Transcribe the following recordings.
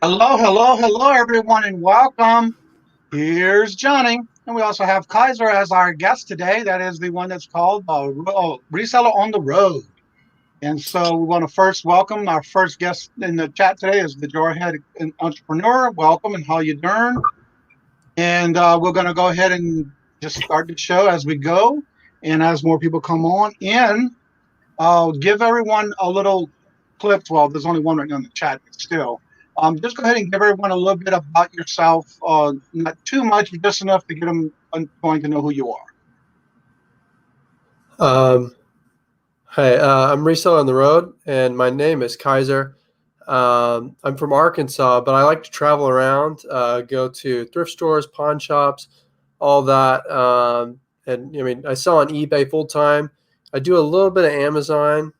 Hello, hello, hello, everyone, and welcome. Here's Johnny, and we also have Kaiser as our guest today. That is the one that's called Reseller on the Road. And so we want to first welcome our first guest in the chat today is the Jarhead entrepreneur. Welcome, and how you doing? And we're going to go ahead and just start the show as we go. And as more people come on in, I'll give everyone a little clip. Well, there's only one right now in the chat, but still. Just go ahead and give everyone a little bit about yourself. Not too much, but just enough to get them going to know who you are. Hey, I'm Reseller on the Road, and my name is Kaiser. I'm from Arkansas, but I like to travel around, go to thrift stores, pawn shops, all that. And I mean, I sell on eBay full time. I do a little bit of Amazon.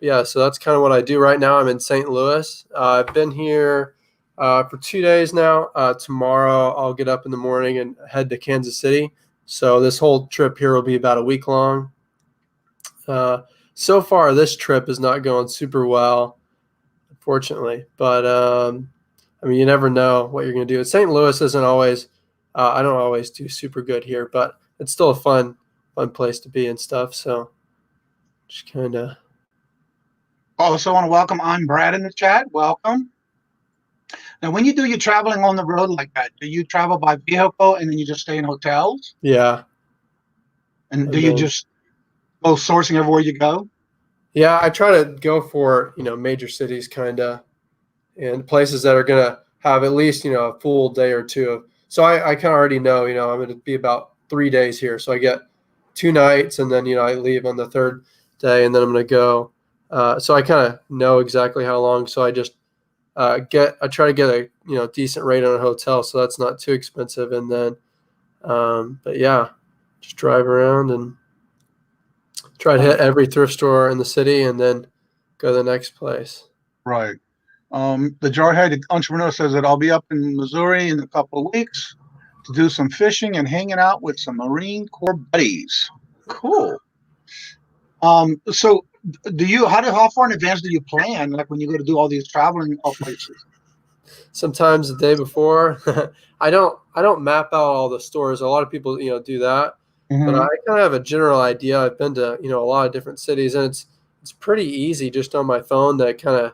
Yeah, so that's kind of what I do right now. I'm in St. Louis. I've been here for 2 days now. Tomorrow I'll get up in the morning and head to Kansas City. So this whole trip here will be about a week long. So far, this trip is not going super well, unfortunately. But I mean, you never know what you're going to do. St. Louis isn't always. I don't always do super good here, but it's still a fun place to be and stuff. So just kind of. Also want to welcome I'm Brad in the chat. Welcome. Now, when you do your traveling on the road like that, do you travel by vehicle and then you just stay in hotels? Yeah. And do you just go sourcing everywhere you go? Yeah, I try to go for, major cities kind of, and places that are going to have at least, a full day or two. So I kind of already know, I'm going to be about 3 days here. So I get 2 nights and then, I leave on the third day and then I'm going to go. So I kind of know exactly how long. So I just I try to get a, decent rate on a hotel. So that's not too expensive. And then, but yeah, just drive around and try to hit every thrift store in the city and then go to the next place. Right. The Jarhead entrepreneur says that I'll be up in Missouri in a couple of weeks to do some fishing and hanging out with some Marine Corps buddies. Cool. So how far in advance do you plan? Like when you go to do all these traveling places? Sometimes the day before. I don't map out all the stores. A lot of people, do that. But I kind of have a general idea. I've been to, a lot of different cities, and it's pretty easy just on my phone to kind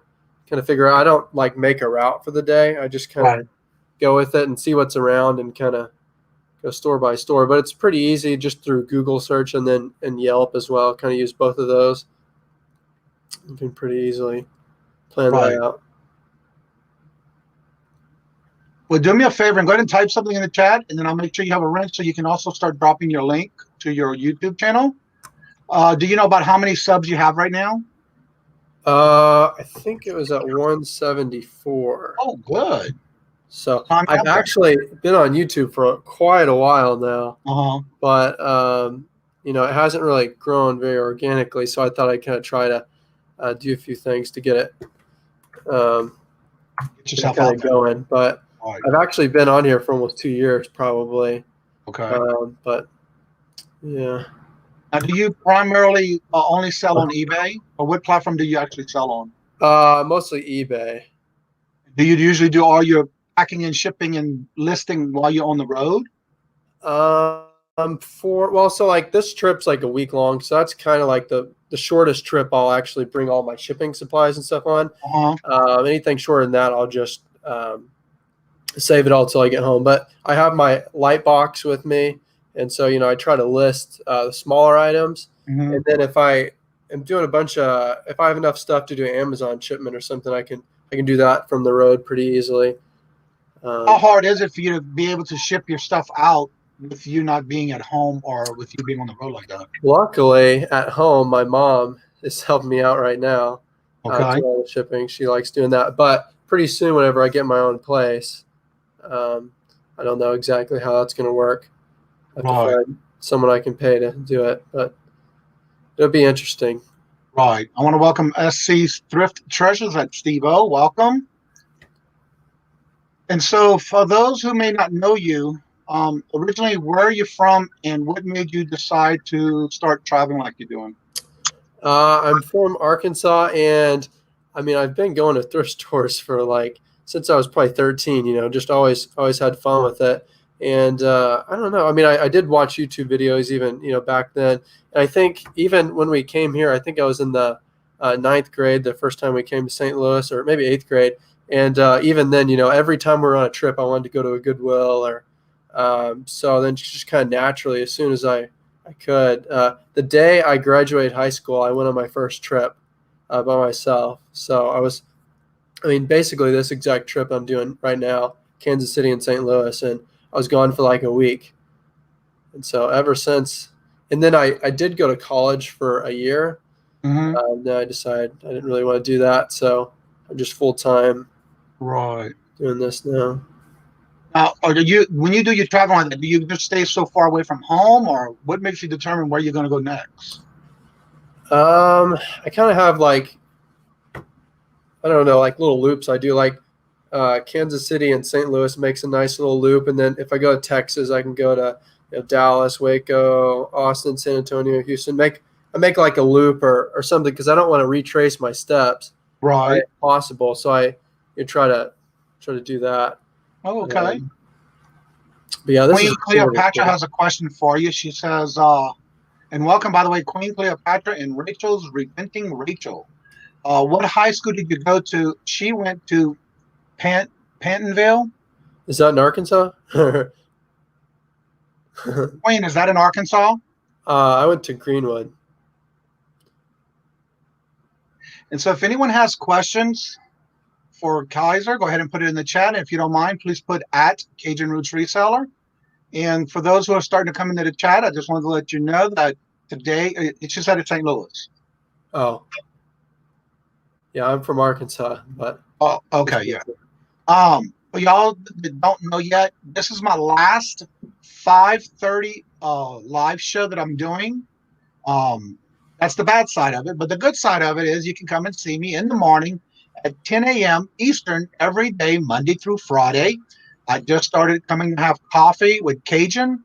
of figure out. I don't like make a route for the day. I just kind of go with it and see what's around and kind of go store by store. But it's pretty easy just through Google search and Yelp as well. Kind of use both of those. You can pretty easily plan that out. Well, do me a favor and go ahead and type something in the chat, and then I'll make sure you have a link so you can also start dropping your link to your YouTube channel. Do you know about how many subs you have right now? I think it was at 174. Oh, good. So I've actually been on YouTube for quite a while now, but it hasn't really grown very organically. So I thought I'd kind of try to do a few things to get it get yourself kind of going. But I've actually been on here for almost 2 years, probably. Okay. But yeah. Now, do you primarily only sell on eBay, or what platform do you actually sell on? Mostly eBay. Do you usually do all your packing and shipping and listing while you're on the road? So like this trip's like a week long, so that's kind of like the shortest trip I'll actually bring all my shipping supplies and stuff on. Anything shorter than that, I'll just save it all till I get home. But I have my light box with me, and so I try to list the smaller items, and then if I am doing if I have enough stuff to do an Amazon shipment or something, I can do that from the road pretty easily. How hard is it for you to be able to ship your stuff out with you not being at home or with you being on the road like that? Luckily, at home, my mom is helping me out right now. Okay. To all the shipping. She likes doing that. But pretty soon, whenever I get my own place, I don't know exactly how that's going to work. I have to find someone I can pay to do it, but it'll be interesting. Right. I want to welcome SC's Thrift Treasures at Steve-O. Welcome. And so for those who may not know you, originally, where are you from and what made you decide to start traveling like you're doing? I'm from Arkansas, and I mean, I've been going to thrift stores for like since I was probably 13. Just always had fun with it. And I don't know. I mean, I did watch YouTube videos even back then. And I think even when we came here, I think I was in the ninth grade the first time we came to St. Louis, or maybe eighth grade. And even then, every time we were on a trip, I wanted to go to a Goodwill or so then just kind of naturally, as soon as I could. The day I graduated high school, I went on my first trip by myself. So I mean, basically this exact trip I'm doing right now, Kansas City and St. Louis, and I was gone for like a week. And so ever since, and then I did go to college for a year. Hmm. Then I decided I didn't really want to do that. So I'm just full time Right. doing this now. Now, or do you, when you do your travel like that, do you just stay so far away from home, or what makes you determine where you're going to go next? I kind of have like, I don't know, like little loops. I do like Kansas City and St. Louis makes a nice little loop, and then if I go to Texas, I can go to Dallas, Waco, Austin, San Antonio, Houston. I make like a loop or something because I don't want to retrace my steps, right, Right. if possible. So I try to do that. Oh, okay. Um, but yeah, this is Queen sort of Cleopatra cool. has a question for you. She says, and welcome, by the way, Queen Cleopatra and Rachel's Repenting Rachel. What high school did you go to? She went to Pantonville. Is that in Arkansas? Queen, is that in Arkansas? I went to Greenwood. And so if anyone has questions for Kaiser, go ahead and put it in the chat. And if you don't mind, please put at Cajun Roots Reseller. And for those who are starting to come into the chat, I just wanted to let you know that today, it's just out of St. Louis. Oh, yeah, I'm from Arkansas, but Oh, okay, yeah. For y'all that don't know yet, this is my last 5:30 live show that I'm doing. Um, that's the bad side of it, but the good side of it is you can come and see me in the morning at 10 a.m. Eastern every day, Monday through Friday. I just started coming to have coffee with Kajun,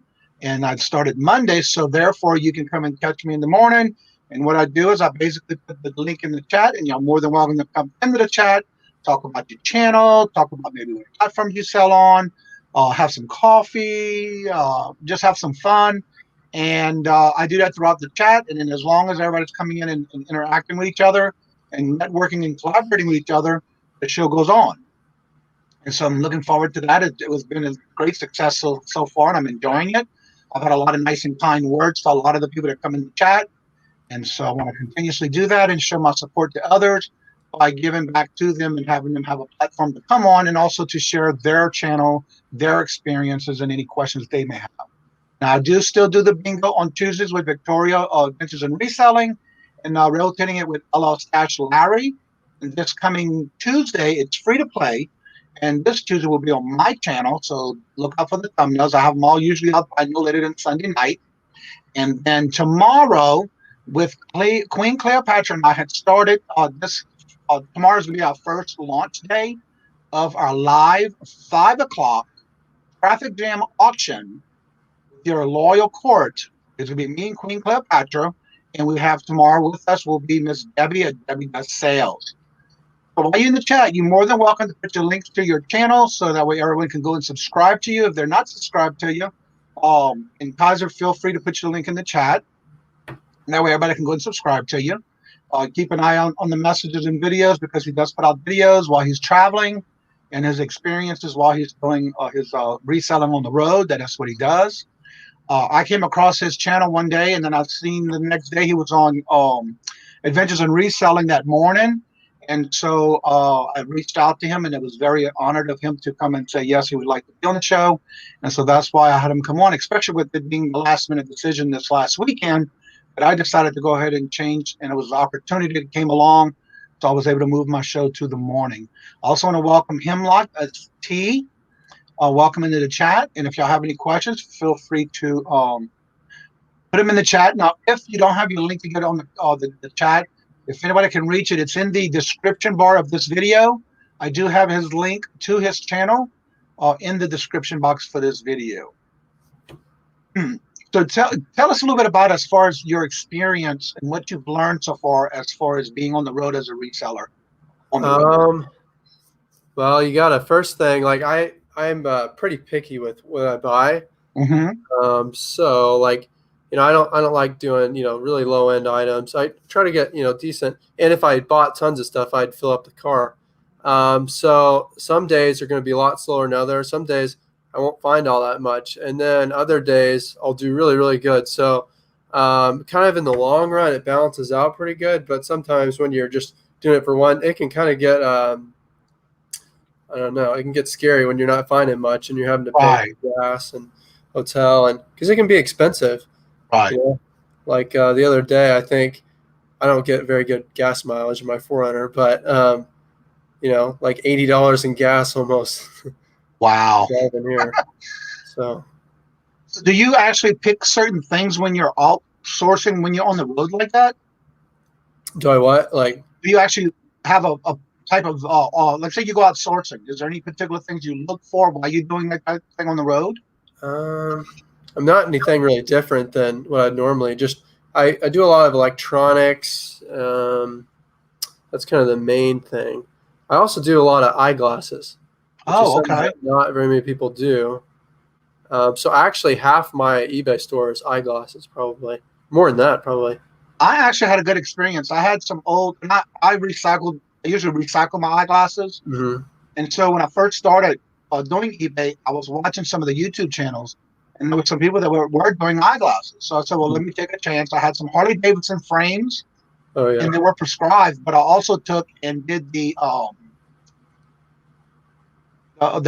and I started Monday, so therefore you can come and catch me in the morning. And what I do is I basically put the link in the chat, and you're more than welcome to come into the chat, talk about your channel, talk about maybe what platforms you sell on, have some coffee, just have some fun. And I do that throughout the chat. And then as long as everybody's coming in and interacting with each other and networking and collaborating with each other, the show goes on. And so I'm looking forward to that. It was been a great success so far, and I'm enjoying it. I've had a lot of nice and kind words to a lot of the people that come in the chat. And so I want to continuously do that and show my support to others by giving back to them and having them have a platform to come on and also to share their channel, their experiences, and any questions they may have. Now, I do still do the bingo on Tuesdays with Victoria, Adventures in Reselling, and rotating it with LL Stash Larry. And this coming Tuesday, it's free to play. And this Tuesday will be on my channel, so look out for the thumbnails. I have them all usually up by no later than Sunday night. And then tomorrow, with Queen Cleopatra and I had started this. Tomorrow's going to be our first launch day of our live 5 o'clock traffic jam auction with your loyal court. It's going to be me and Queen Cleopatra. And we have tomorrow with us will be Miss Debbie at Debbie Does Sales. So while you're in the chat, you're more than welcome to put your links to your channel so that way everyone can go and subscribe to you if they're not subscribed to you. And Kaiser, feel free to put your link in the chat. And that way everybody can go and subscribe to you. Keep an eye on the messages and videos because he does put out videos while he's traveling and his experiences while he's doing his reselling on the road. That's what he does. I came across his channel one day, and then I've seen the next day he was on Adventures in Reselling that morning. And so I reached out to him, and it was very honored of him to come and say, yes, he would like to be on the show. And so that's why I had him come on, especially with it being the last minute decision this last weekend. But I decided to go ahead and change, and it was an opportunity that came along. So I was able to move my show to the morning. I also want to welcome Hemlock as T. Welcome into the chat. And if y'all have any questions, feel free to put them in the chat. Now, if you don't have your link to get on the chat, if anybody can reach it, it's in the description bar of this video. I do have his link to his channel in the description box for this video. So tell us a little bit about as far as your experience and what you've learned so far as being on the road as a reseller. on the road? Um, well, you got a first thing. Like I'm pretty picky with what I buy. Mm-hmm. So like, I don't like doing, really low end items. I try to get, decent. And if I bought tons of stuff, I'd fill up the car. So some days are going to be a lot slower than others. Some days I won't find all that much. And then other days I'll do really, really good. So, kind of in the long run, it balances out pretty good. But sometimes when you're just doing it for one, it can kind of get, I don't know. It can get scary when you're not finding much and you're having to pay Right, for gas and hotel, and because it can be expensive. right. You know, like the other day, I think I don't get very good gas mileage in my 4Runner, but like $80 in gas almost Wow. driving here. So So do you actually pick certain things when you're outsourcing when you're on the road like that? do I what like? Do you actually have a type of let's say you go out sourcing? Is there any particular things you look for while you're doing that type of thing on the road? Um, I'm not anything really different than what I'd normally just. I do a lot of electronics. That's kind of the main thing. I also do a lot of eyeglasses, which is Oh, something okay. that not very many people do. So actually, half my eBay store is eyeglasses, probably more than that, probably. I actually had a good experience. I had some old, and I recycled. I usually recycle my eyeglasses, Hmm. and so when I first started doing eBay, I was watching some of the YouTube channels, and there were some people that were doing eyeglasses. So I said, well, let me take a chance. I had some Harley Davidson frames, Oh yeah, and they were prescribed, but I also took and did the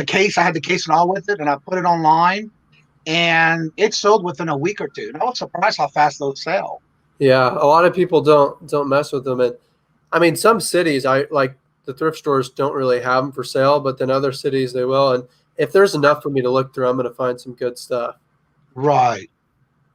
case. I had the case and all with it, and I put it online, and it sold within a week or two. And I was surprised how fast those sell. yeah. A lot of people don't mess with them, and I mean, some cities, I like the thrift stores don't really have them for sale, but then other cities they will. And if there's enough for me to look through, I'm going to find some good stuff. Right.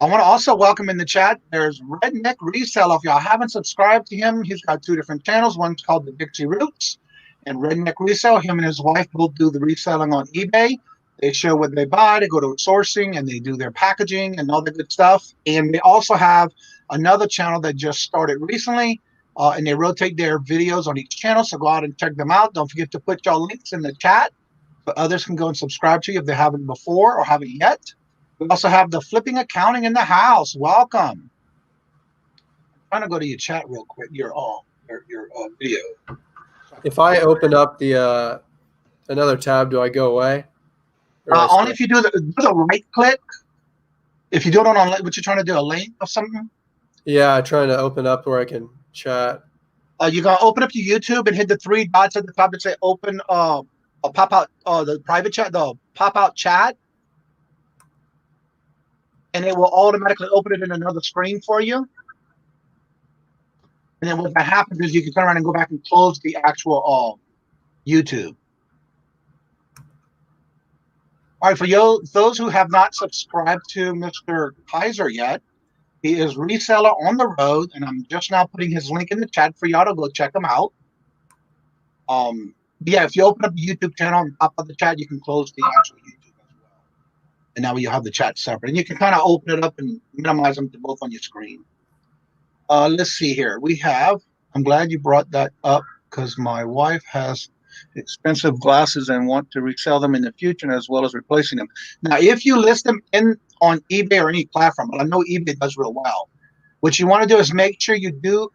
I want to also welcome in the chat. There's Redneck Reseller. If y'all haven't subscribed to him, he's got two different channels. One's called the Dixie Roots, and Redneck Resell. Him and his wife both do the reselling on eBay. They show what they buy. They go to sourcing and they do their packaging and all the good stuff. And they also have another channel that just started recently, and they rotate their videos on each channel. So go out and check them out. Don't forget to put your links in the chat so others can go and subscribe to you if they haven't before or haven't yet. We also have the flipping accounting in the house. Welcome. I'm trying to go to your chat real quick. Your video. If I open up the another tab, do I go away? Or do I Only stay? if you do the right click. If you do it on what you're trying to do, a link or something. Yeah, trying to open up where I can chat. You're gonna open up your YouTube and hit the three dots at the top that say open a pop out the private chat, the pop out chat, and it will automatically open it in another screen for you. And then what that happens is you can turn around and go back and close the actual YouTube. All right, for those who have not subscribed to Mr. Kaiser yet, he is Reseller on the road, and I'm just now putting his link in the chat for y'all to go check him out. Yeah, if you open up the YouTube channel and pop up the chat, you can close the actual YouTube as well. And now you have the chat separate. And you can kind of open it up and minimize them to both on your screen. Let's see here. I'm glad you brought that up because my wife has expensive glasses and want to resell them in the future as well as replacing them. Now, if you list them on eBay or any platform, but I know eBay does real well, what you want to do is make sure you do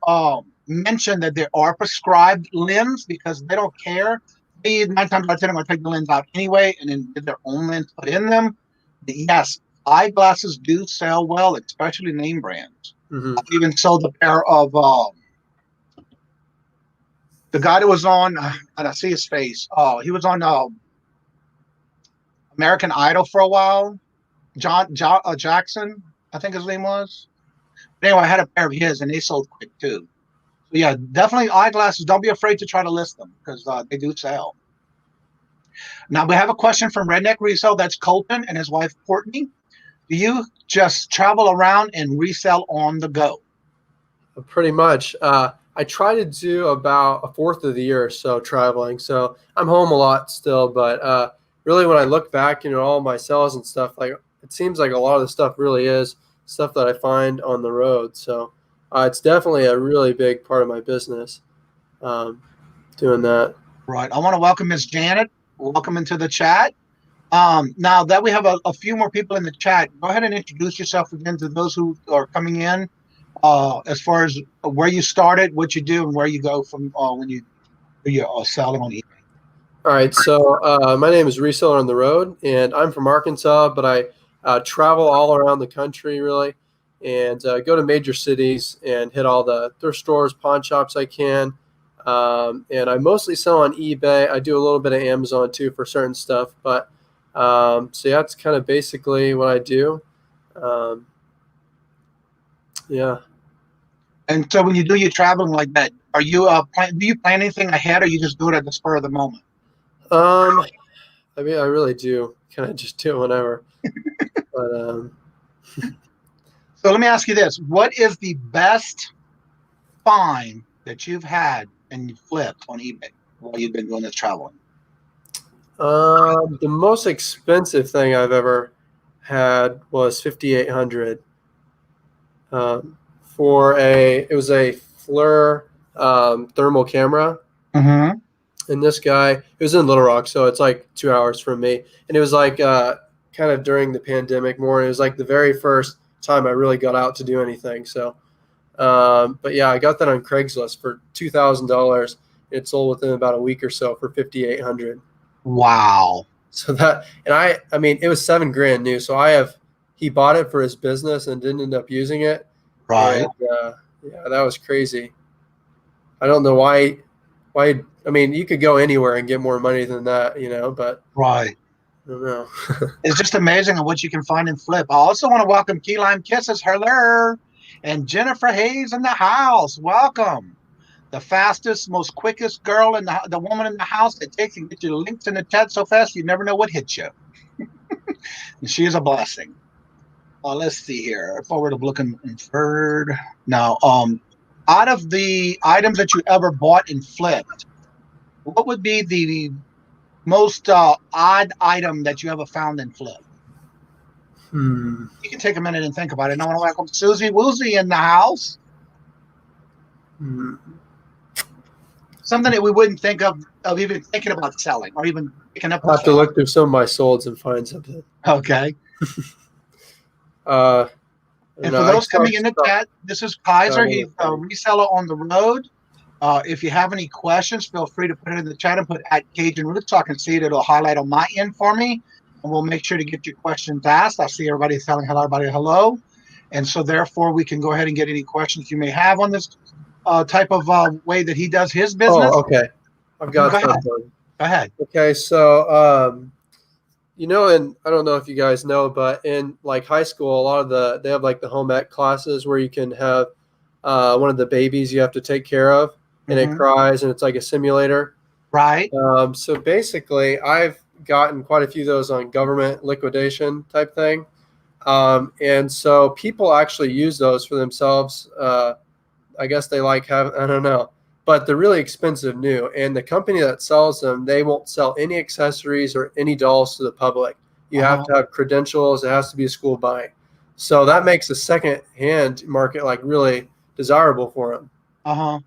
mention that there are prescribed lens because they don't care. They 9 times out of 10 are going to take the lens out anyway and then get their own lens put in them. But yes, eyeglasses do sell well, especially name brands. Hmm. I even sold a pair of the guy that was on, and I see his face. Oh, he was on American Idol for a while. John Jackson, I think his name was. But anyway, I had a pair of his, and they sold quick too. So yeah, definitely eyeglasses. Don't be afraid to try to list them because they do sell. Now we have a question from Redneck Resell. That's Colton and his wife Courtney. Do you just travel around and resell on the go? Pretty much. I try to do about a fourth of the year or so traveling. So I'm home a lot still, but really when I look back, all my sales and stuff, like it seems like a lot of the stuff really is stuff that I find on the road. So it's definitely a really big part of my business, to doing that. Right. I want to welcome Miss Janet. Welcome into the chat. Now that we have a few more people in the chat, go ahead and introduce yourself again to those who are coming in. As far as where you started, what you do, and where you go from when you do your selling on eBay. All right, so my name is Reseller on the Road, and I'm from Arkansas, but I travel all around the country, really, and go to major cities and hit all the thrift stores, pawn shops I can. And I mostly sell on eBay. I do a little bit of Amazon, too, for certain stuff. But so, yeah, that's kind of basically what I do. Yeah. And so when you do your traveling like that, are you do you plan anything ahead, or you just do it at the spur of the moment? I mean, I really do kind of just do it whenever. But So let me ask you this: what is the best find that you've had and you flipped on eBay while you've been doing this traveling? the most expensive thing I've ever had was 5,800 for it was a FLIR thermal camera. Mm-hmm. And this guy, it was in Little Rock, so it's like 2 hours from me. And it was like kind of during the pandemic more. And it was like the very first time I really got out to do anything. So, but yeah, I got that on Craigslist for $2,000. It sold within about a week or so for 5,800. Wow. So that, and I mean, it was $7,000 new. So he bought it for his business and didn't end up using it. Right. And yeah, that was crazy. I don't know why. I mean, you could go anywhere and get more money than that, but Right. I don't know. It's just amazing at what you can find in flip. I also want to welcome Key Lime Kisses, hello, and Jennifer Hayes in the house. Welcome. The fastest, most quickest girl in the woman in the house that takes and gets your links in the chat so fast you never know what hits you. And she is a blessing. Let's see here. Forward of looking inferred. Now, out of the items that you ever bought and flipped, what would be the most odd item that you ever found and flipped? You can take a minute and think about it. And I want to welcome Susie Woozy in the house. Something that we wouldn't think of even thinking about selling or even picking up. I'll have to look through some of my solds and find something. Okay. And for those coming in the chat, this is Kaiser. He's a reseller on the road. If you have any questions, feel free to put it in the chat and put at Kajun Roots so I can see it. It'll highlight on my end for me. And we'll make sure to get your questions asked. I see everybody telling everybody hello. And so therefore, we can go ahead and get any questions you may have on this type of way that he does his business. Oh, okay. I've got something. Go ahead. Okay, so and I don't know if you guys know, but in like high school, a lot of they have like the home ec classes where you can have one of the babies you have to take care of, and it cries, and it's like a simulator. Right. So basically, I've gotten quite a few of those on government liquidation type thing. And so people actually use those for themselves. I guess they I don't know, but they're really expensive new. And the company that sells them, they won't sell any accessories or any dolls to the public. You have to have credentials. It has to be a school buying. So that makes the second-hand market like really desirable for them.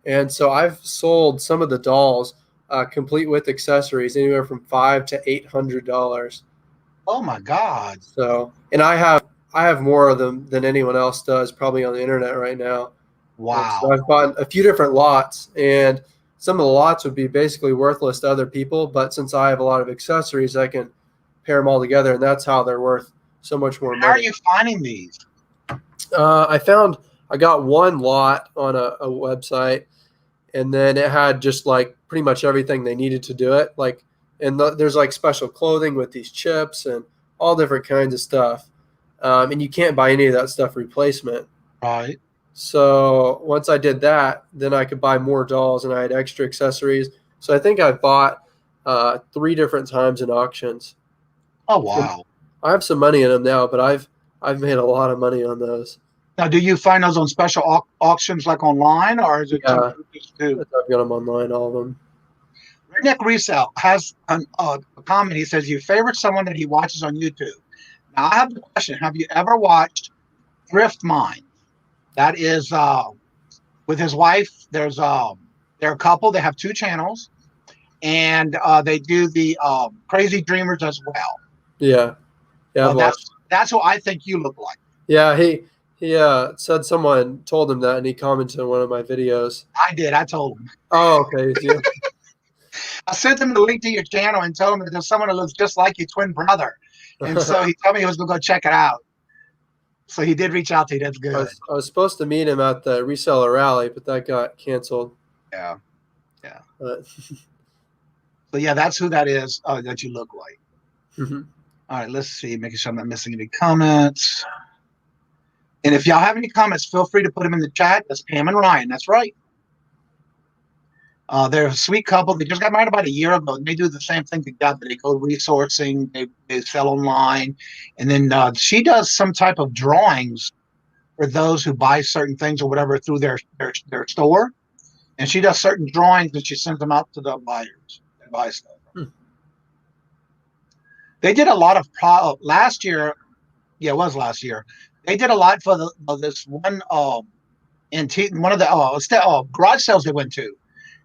And so I've sold some of the dolls complete with accessories anywhere from $500 to $800. Oh my God. So, and I have more of them than anyone else does probably on the internet right now. Wow. So I've bought a few different lots, and some of the lots would be basically worthless to other people, but since I have a lot of accessories, I can pair them all together, and that's how they're worth so much more money. How are you finding these? I got one lot on a website, and then it had just like pretty much everything they needed to do it. Like, and there's like special clothing with these chips and all different kinds of stuff. And you can't buy any of that stuff replacement. Right. So once I did that, then I could buy more dolls, and I had extra accessories. So I think I bought 3 different times in auctions. Oh wow! I have some money in them now, but I've made a lot of money on those. Now, do you find those on special auctions like online, or is it? Yeah, I've got them online, all of them. Redneck Resell has a comment. He says, "Your favorite someone that he watches on YouTube." Now, I have the question: have you ever watched Thrift Mind? That is with his wife. There's They're a couple. They have 2 channels, and they do the Crazy Dreamers as well. Yeah. Yeah, I've watched. That's what I think you look like. Yeah, he said someone told him that, and he commented on one of my videos. I did. I told him. Oh, okay. Yeah. I sent him the link to your channel and told him that there's someone who looks just like your twin brother. And so he told me he was going to go check it out. So he did reach out to you. That's good. I was supposed to meet him at the reseller rally, but that got canceled. Yeah. Yeah. But So yeah, that's who that is that you look like. Mhm. All right, let's see. Making sure I'm not missing any comments. And if y'all have any comments, feel free to put them in the chat. That's Pam and Ryan. That's right. They're a sweet couple. They just got married about a year ago. They do the same thing together. They go resourcing. They sell online. And then she does some type of drawings for those who buy certain things or whatever through their store. And she does certain drawings and she sends them out to the buyers that buy stuff. They did a lot of last year. Yeah, it was last year. They did a lot for this one antique, one of the garage sales they went to.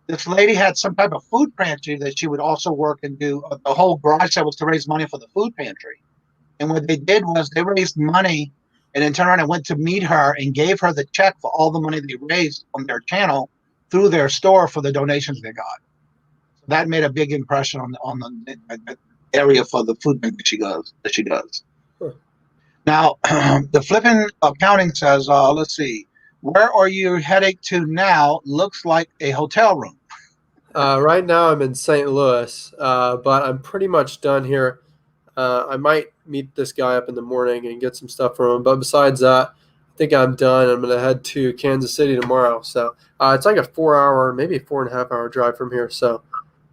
This lady had some type of food pantry that she would also work and do. The whole garage sale was to raise money for the food pantry. And what they did was they raised money and then turned around and went to meet her and gave her the check for all the money they raised on their channel through their store for the donations they got. So that made a big impression on the area for the food bank that she does. Huh. Now, the flipping accounting says, let's see. Where are you heading to now? Looks like a hotel room. Right now I'm in St. Louis, but I'm pretty much done here. I might meet this guy up in the morning and get some stuff from him. But besides that, I think I'm done. I'm going to head to Kansas City tomorrow. So it's like a 4-hour, maybe 4.5-hour drive from here. So,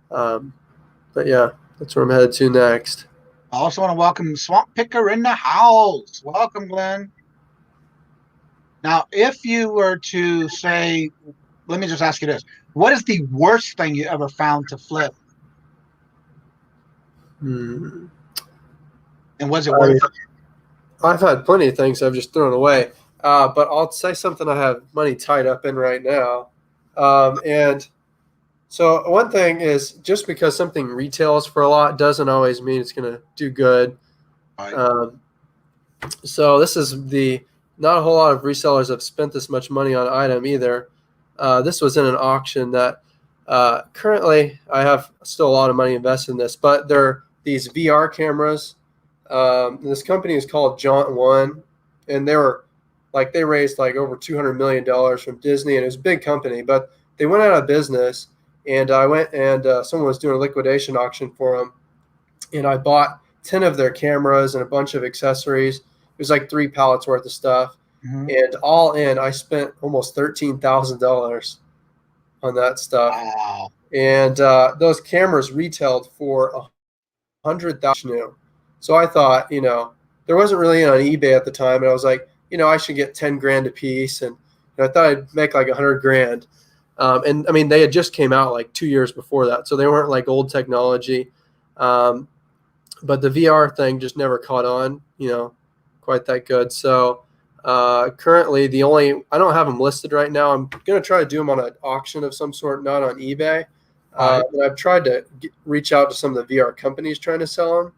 but yeah, that's where I'm headed to next. I also want to welcome Swamp Picker in the house. Welcome, Glenn. Now, if you were to say, let me just ask you this. What is the worst thing you ever found to flip? And was it worth it? I've had plenty of things I've just thrown away. But I'll say something I have money tied up in right now. And so one thing is just because something retails for a lot doesn't always mean it's going to do good. Right. So this is not a whole lot of resellers have spent this much money on an item either. This was in an auction that currently I have still a lot of money invested in this, but they're these VR cameras. This company is called Jaunt One, and they raised like over $200 million from Disney, and it was a big company, but they went out of business. And I went and someone was doing a liquidation auction for them, and I bought 10 of their cameras and a bunch of accessories. It was like 3 pallets worth of stuff. Mm-hmm. And all in, I spent almost $13,000 on that stuff. Wow. And those cameras retailed for $100,000 new. So I thought, there wasn't really on eBay at the time, and I was like, I should get 10 grand a piece, and I thought I'd make like 100 grand. And I mean, they had just came out like 2 years before that, so they weren't like old technology. But the VR thing just never caught on, quite that good. So currently, I don't have them listed right now. I'm going to try to do them on an auction of some sort, not on eBay. And I've tried to reach out to some of the VR companies trying to sell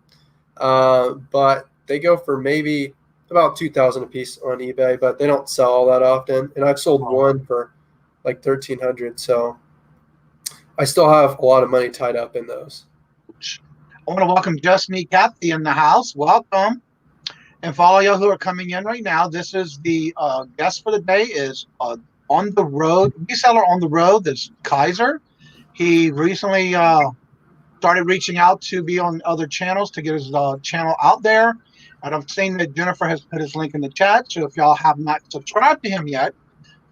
them, but they go for maybe about $2,000 a piece on eBay, but they don't sell all that often. And I've sold one for like $1,300, so I still have a lot of money tied up in those. I want to welcome Just Me Kathy in the house. Welcome. And for all y'all who are coming in right now, this is the guest for the day is on the road, reseller on the road. This Kaiser. He recently started reaching out to be on other channels to get his channel out there. And I've seen that Jennifer has put his link in the chat. So if y'all have not subscribed to him yet,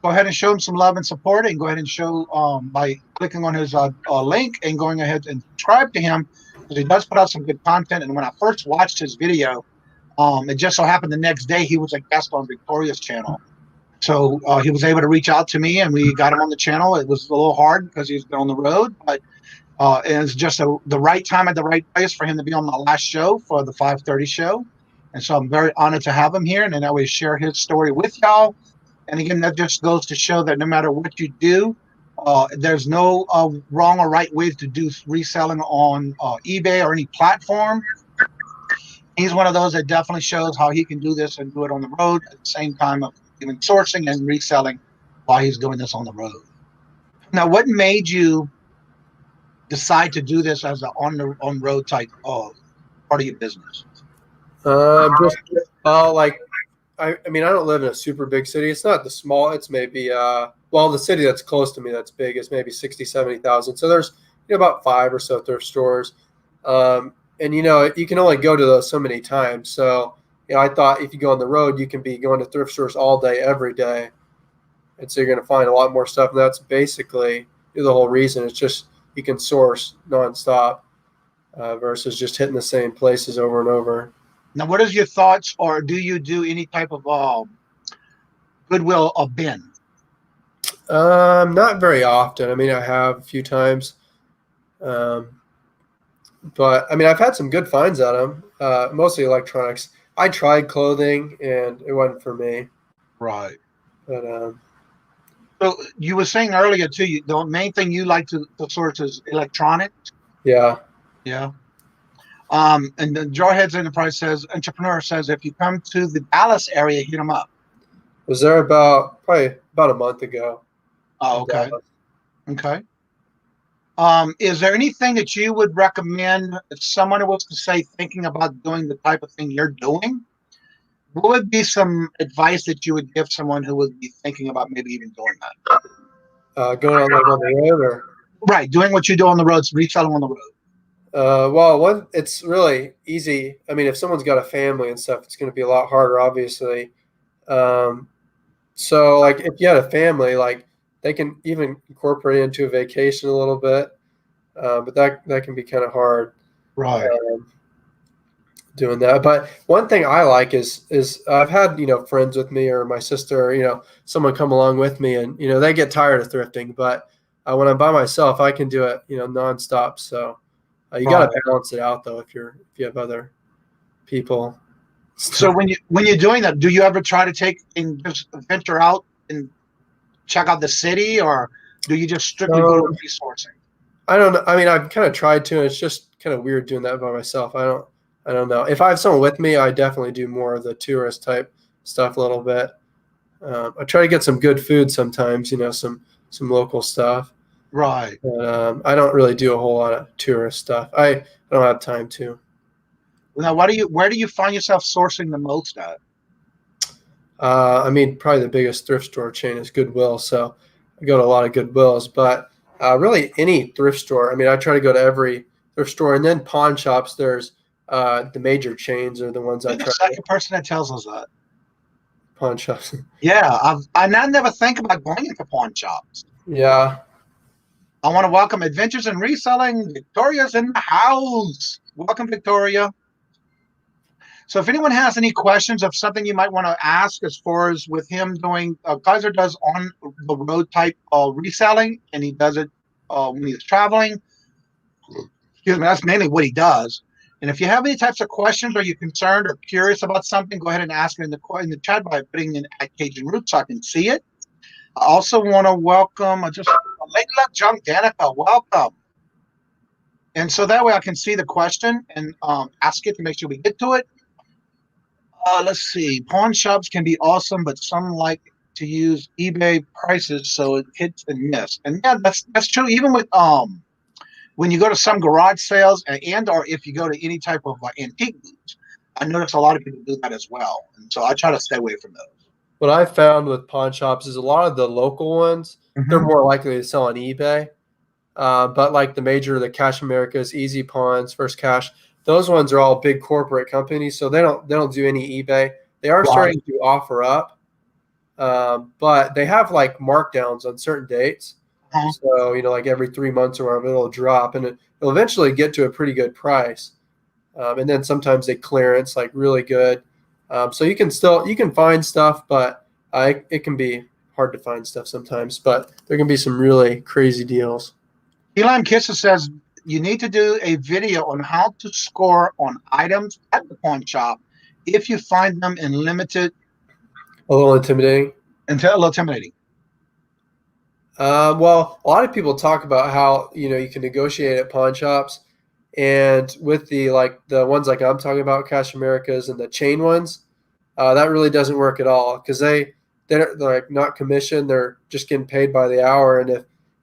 go ahead and show him some love and support, and go ahead and show by clicking on his link and going ahead and subscribe to him, because he does put out some good content. And when I first watched his video, it just so happened the next day he was a guest on Victoria's channel. So he was able to reach out to me, and we got him on the channel. It was a little hard because he's been on the road, but it's just the right time at the right place for him to be on my last show for the 5:30 show. And so I'm very honored to have him here, and then I always share his story with y'all. And again, that just goes to show that no matter what you do, There's no wrong or right way to do reselling on eBay or any platform. He's one of those that definitely shows how he can do this and do it on the road at the same time of even sourcing and reselling while he's doing this on the road. Now, what made you decide to do this as an on road type part of your business? Just like I mean, I don't live in a super big city. It's not the small. It's maybe well, the city that's close to me that's big is maybe 60, 70,000. So there's about 5 or so thrift stores, and you can only go to those so many times. So I thought if you go on the road, you can be going to thrift stores all day, every day, and so you're going to find a lot more stuff. And that's basically the whole reason. It's just you can source nonstop versus just hitting the same places over and over. Now, what is your thoughts, or do you do any type of Goodwill or bin? Not very often. I mean, I have a few times, but I mean, I've had some good finds at them. Mostly electronics. I tried clothing, and it wasn't for me. Right. But so you were saying earlier too, the main thing you like to source is electronics. yeah. Yeah. And the Jarhead's entrepreneur says, if you come to the Dallas area, hit them up. Was there probably about a month ago. Oh, okay. Okay. Is there anything that you would recommend if someone was to say thinking about doing the type of thing you're doing? What would be some advice that you would give someone who would be thinking about maybe even doing that? Going on like on the road or right, doing what you do on the road, reselling on the road. Well, it's really easy. I mean, if someone's got a family and stuff, it's going to be a lot harder, obviously. So, like, if you had a family, like, they can even incorporate it into a vacation a little bit, but that can be kind of hard, right? Doing that. But one thing I like is I've had friends with me or my sister, or, someone come along with me, and they get tired of thrifting. But when I'm by myself, I can do it, nonstop. So. You got to balance it out though if you have other people. So when you're doing that, do you ever try to take and just venture out and check out the city, or do you just strictly go to resourcing? I don't know. I mean, I've kind of tried to, and it's just kind of weird doing that by myself. I don't know. If I have someone with me, I definitely do more of the tourist type stuff a little bit. I try to get some good food sometimes, some local stuff. Right. But, I don't really do a whole lot of tourist stuff. I don't have time to. Now, where do you find yourself sourcing the most at? I mean, probably the biggest thrift store chain is Goodwill. So I go to a lot of Goodwills, but really any thrift store. I mean, I try to go to every thrift store, and then pawn shops. There's the major chains are the ones I try. The second person that tells us that. Pawn shops. Yeah, I never think about going into pawn shops. Yeah. I want to welcome Adventures in Reselling. Victoria's in the house. Welcome, Victoria. So if anyone has any questions of something you might want to ask as far as with him doing, Kaiser does on the road type reselling, and he does it when he's traveling. Excuse me, that's mainly what he does. And if you have any types of questions, or you're concerned or curious about something, go ahead and ask it in the chat by putting in at Kajun Roots so I can see it. I also want to welcome Lady Luck John Danica. Welcome. And so that way I can see the question and ask it to make sure we get to it. Let's see. Pawn shops can be awesome, but some like to use eBay prices so it hits and miss. And yeah, that's true. Even with when you go to some garage sales and or if you go to any type of antique booths, I notice a lot of people do that as well. And so I try to stay away from those. What I found with pawn shops is a lot of the local ones, they're more likely to sell on eBay. But like the Cash Americas, Easy Pawns, First Cash, those ones are all big corporate companies, so they don't do any eBay. They are starting to offer up, but they have like markdowns on certain dates. So like every 3 months or whatever, it'll drop, and it'll eventually get to a pretty good price. And then sometimes they clearance like really good. So you can find stuff, but it can be hard to find stuff sometimes. But there can be some really crazy deals. Elon Kisser says you need to do a video on how to score on items at the pawn shop if you find them in limited. A little intimidating. A little intimidating. Well, a lot of people talk about how you can negotiate at pawn shops, and with the ones like I'm talking about, Cash Americas and the chain ones, that really doesn't work at all because they're like not commissioned; they're just getting paid by the hour, and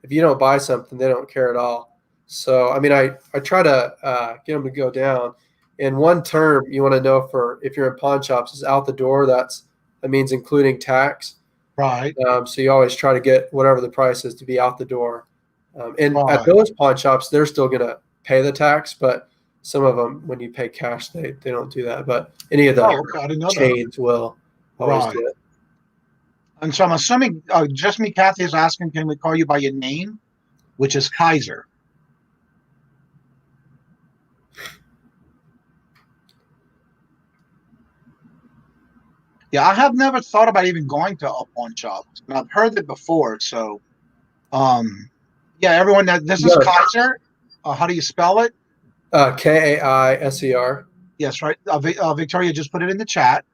if you don't buy something, they don't care at all. So I mean, I try to get them to go down. And one term you want to know for if you're in pawn shops is out the door. That means including tax. Right. So you always try to get whatever the price is to be out the door. And at Right. those pawn shops, they're still going to pay the tax, but some of them, when you pay cash, they don't do that. But any of the Oh, okay. I didn't know that. chains will always do Right. it. And so I'm assuming just me, Kathy is asking, can we call you by your name, which is Kaiser? Yeah, I have never thought about even going to a pawn shop. And I've heard it before. So, yeah, everyone that this is You got Kaiser. How do you spell it? Kaiser. Yes, right. Victoria just put it in the chat.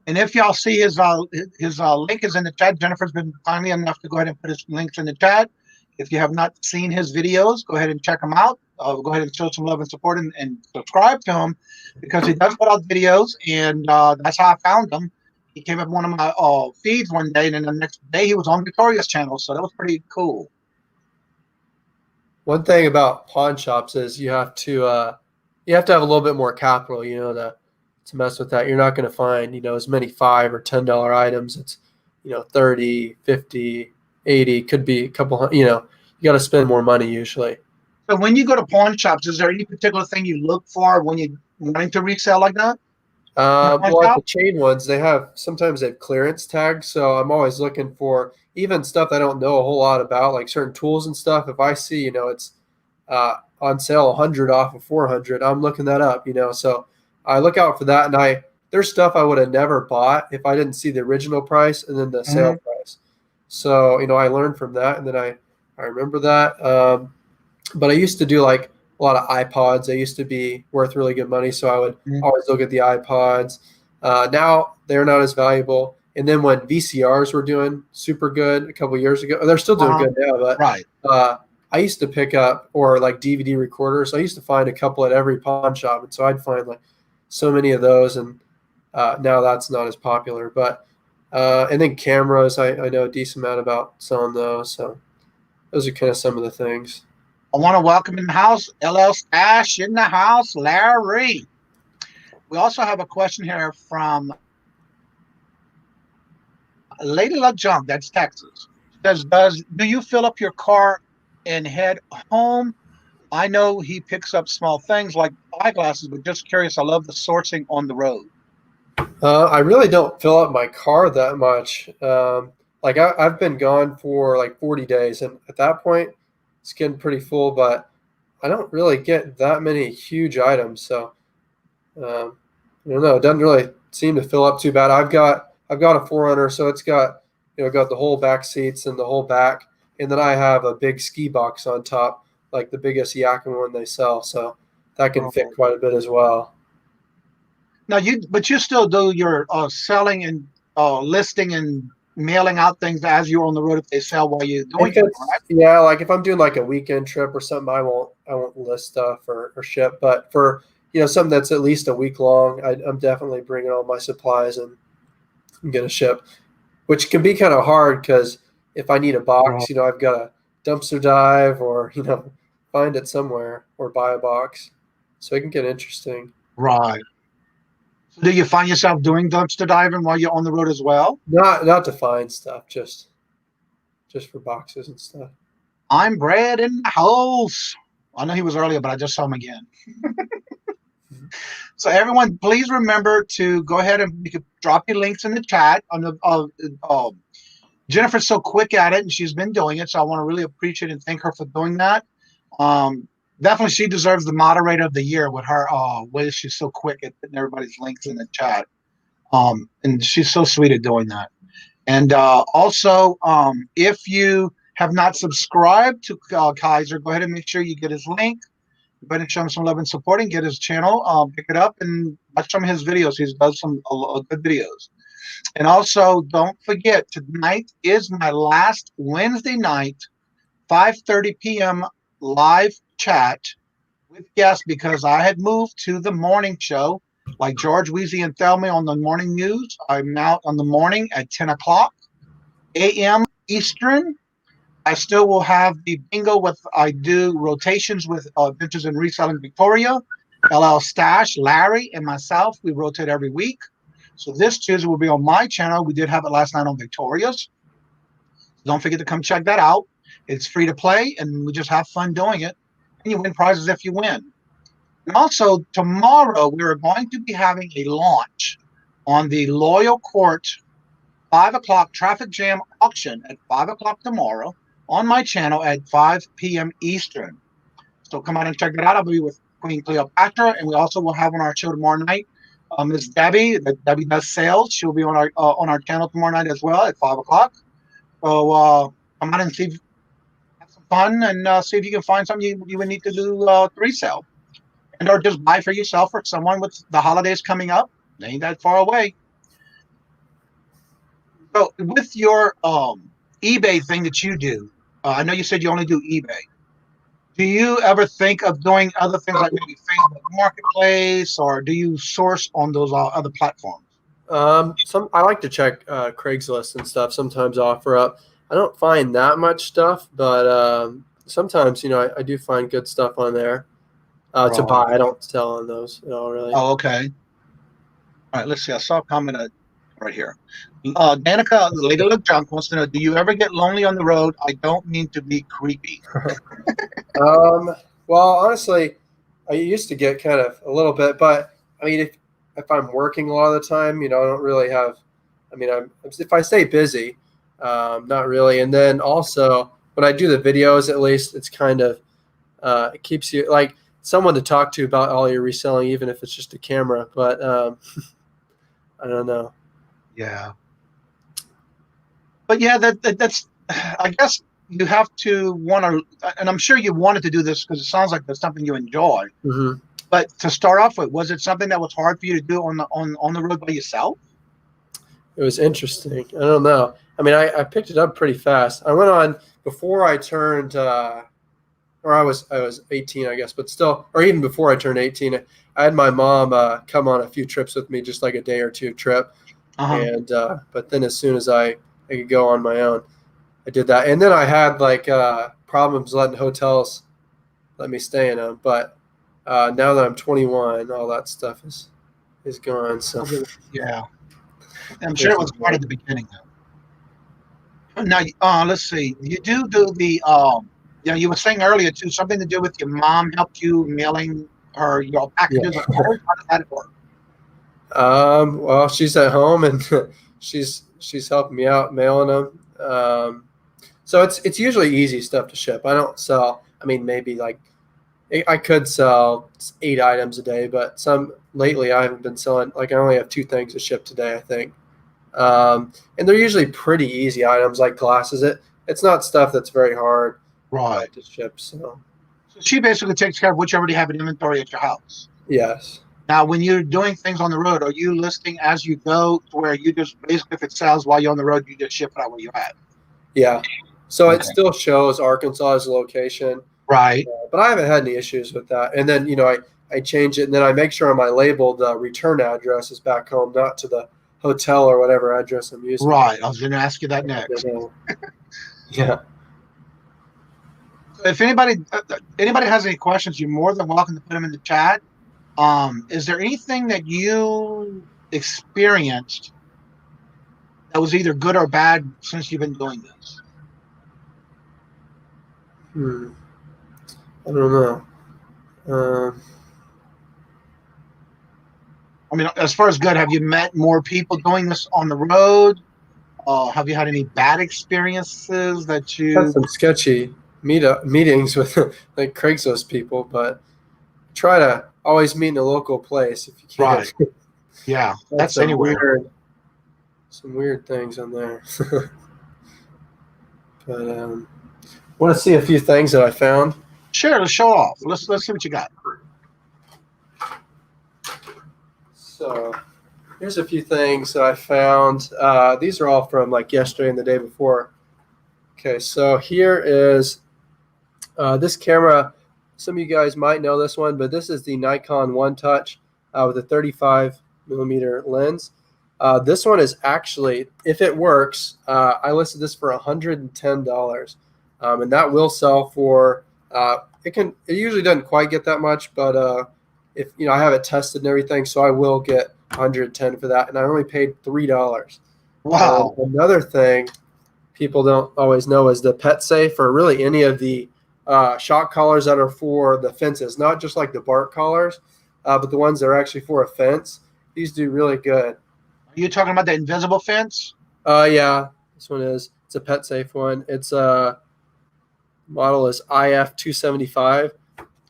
And if y'all see his link is in the chat. Jennifer's been kindly enough to go ahead and put his links in the chat. If you have not seen his videos, go ahead and check them out. Go ahead and show some love and support and subscribe to him because he does put out videos, and that's how I found him. He came up one of my feeds one day, and then the next day he was on Victoria's channel, so that was pretty cool. One thing about pawn shops is you have to have a little bit more capital, to mess with that. You're not going to find, as many $5 or $10 items. It's, 30, 50, 80, could be a couple hundred, you got to spend more money usually. So when you go to pawn shops, is there any particular thing you look for when you're wanting to resell like that? Well, at the chain ones, sometimes they have clearance tags. So I'm always looking for even stuff I don't know a whole lot about, like certain tools and stuff. If I see, it's on sale 100 off of 400, I'm looking that up, So I look out for that. And there's stuff I would have never bought if I didn't see the original price and then the sale price. So, I learned from that. And then I remember that. But I used to do like a lot of iPods. They used to be worth really good money. So I would always look at the iPods. Now they're not as valuable. And then when VCRs were doing super good a couple of years ago, they're still doing good now, but right. I used to pick up, or like DVD recorders. I used to find a couple at every pawn shop. And so I'd find like so many of those. And now that's not as popular, but and then cameras, I know a decent amount about selling those. So those are kind of some of the things. I want to welcome in the house, LL Stash in the house, Larry. We also have a question here from Lady Luck Jump, that's Texas. Do you fill up your car and head home? I know he picks up small things like eyeglasses, but just curious. I love the sourcing on the road. I really don't fill up my car that much. Like I've been gone for like 40 days, and at that point, it's getting pretty full. But I don't really get that many huge items, so I don't know. It doesn't really seem to fill up too bad. I've got a 4Runner, so it's got got the whole back seats and the whole back, and then I have a big ski box on top, like the biggest Yakima one they sell, so that can fit quite a bit as well. Now but you still do your selling and listing and mailing out things as you're on the road if they sell while you're doing it, right? Yeah, like if I'm doing like a weekend trip or something, I won't list stuff or ship. But for something that's at least a week long, I'm definitely bringing all my supplies and I'm gonna ship, which can be kind of hard because if I need a box, I've got to dumpster dive or find it somewhere or buy a box, so it can get interesting. Right. So do you find yourself doing dumpster diving while you're on the road as well? Not to find stuff, just for boxes and stuff. I'm Brad in the house. I know he was earlier, but I just saw him again. So everyone, please remember to go ahead and you can drop your links in the chat. On the Jennifer's so quick at it, and she's been doing it, so I want to really appreciate and thank her for doing that. Definitely, she deserves the moderator of the year with her way she's so quick at putting everybody's links in the chat. And she's so sweet at doing that. And also, if you have not subscribed to Kaiser, go ahead and make sure you get his link. Go ahead and show him some love and support and get his channel. Pick it up and watch some of his videos. He does some good videos. And also, don't forget, tonight is my last Wednesday night, 5:30 p.m. live chat with guests because I had moved to the morning show, like George Weezy and Thelma on the morning news. I'm out on the morning at 10 o'clock a.m. Eastern. I still will have the bingo with I do rotations with Adventures in Reselling Victoria, LL Stash, Larry, and myself. We rotate every week. So this Tuesday will be on my channel. We did have it last night on Victoria's. Don't forget to come check that out. It's free to play, and we just have fun doing it. And you win prizes if you win. And also, tomorrow we're going to be having a launch on the Loyal Court 5 o'clock traffic jam auction at 5 o'clock tomorrow on my channel at 5 p.m. Eastern. So come out and check that out. I'll be with Queen Cleopatra, and we also will have on our show tomorrow night Miss Debbie. Debbie does sales. She'll be on our channel tomorrow night as well at 5 o'clock. So come out and see, have some fun, and see if you can find something you would need to do resale, and or just buy for yourself or someone with the holidays coming up. They ain't that far away. So with your eBay thing that you do, I know you said you only do eBay. Do you ever think of doing other things like maybe Facebook Marketplace, or do you source on those other platforms? I like to check Craigslist and stuff. Sometimes offer up. I don't find that much stuff, but sometimes I do find good stuff on there to buy. I don't sell on those at all, really. Oh, okay. All right, let's see. I saw a comment right here. Danica, the Lady Look Junk, wants to know, do you ever get lonely on the road? I don't mean to be creepy. Well, honestly, I used to get kind of a little bit, but I mean, if I'm working a lot of the time, I don't really have. I mean, if I stay busy, not really. And then also when I do the videos, at least it's kind of it keeps you like someone to talk to about all your reselling, even if it's just a camera. But I don't know. Yeah. But yeah, that's. I guess you have to want to, and I'm sure you wanted to do this because it sounds like that's something you enjoy. Mm-hmm. But to start off with, was it something that was hard for you to do on the road by yourself? It was interesting. I don't know. I mean, I picked it up pretty fast. I went on before I turned, or I was 18, I guess, but still, or even before I turned 18, I had my mom come on a few trips with me, just like a day or two trip. And but then as soon as I could go on my own, I did that. And then I had like problems letting hotels let me stay in them. But now that I'm 21, all that stuff is gone. So yeah, I'm sure it was hard at the beginning. Now, let's see. You do the you were saying earlier too, something to do with your mom helped you mailing her your packages. Yeah. How does that work? Well, she's at home and she's helping me out mailing them. So it's usually easy stuff to ship. I don't sell. I mean, maybe like I could sell 8 items a day, but lately I haven't been selling. Like I only have 2 things to ship today, I think. And they're usually pretty easy items like glasses. It's not stuff that's very hard to ship. So she basically takes care of what you already have in inventory at your house. Yes. Now, when you're doing things on the road, are you listing as you go to where you just basically, if it sells while you're on the road, you just ship it out where you're at? Yeah. So it still shows Arkansas as a location. Right. But I haven't had any issues with that. And then, I change it, and then I make sure on my label the return address is back home, not to the hotel or whatever address I'm using. Right. I was going to ask you that next. Yeah. If anybody has any questions, you're more than welcome to put them in the chat. Is there anything that you experienced that was either good or bad since you've been doing this? I don't know. I mean, as far as good, have you met more people doing this on the road? Have you had any bad experiences that you had some sketchy meetings with like Craigslist people, but try to always meet in a local place if you can. Right. Yeah, that's anywhere. Some weird things on there. But want to see a few things that I found. Sure, let's show off. Let's see what you got. So Here's a few things that I found. These are all from like yesterday and the day before. Okay, so here is this camera. Some of you guys might know this one, but this is the Nikon One Touch with a 35 millimeter lens. This one is actually, if it works, I listed this for $110, and that will sell for. It usually doesn't quite get that much, but if I have it tested and everything, so I will get 110 for that, and I only paid $3. Wow. And another thing people don't always know is the pet safe, or really any of the shock collars that are for the fences, not just like the bark collars, but the ones that are actually for a fence. These do really good. Are you talking about the invisible fence? Yeah, this one is. It's a pet safe one. It's model is IF275.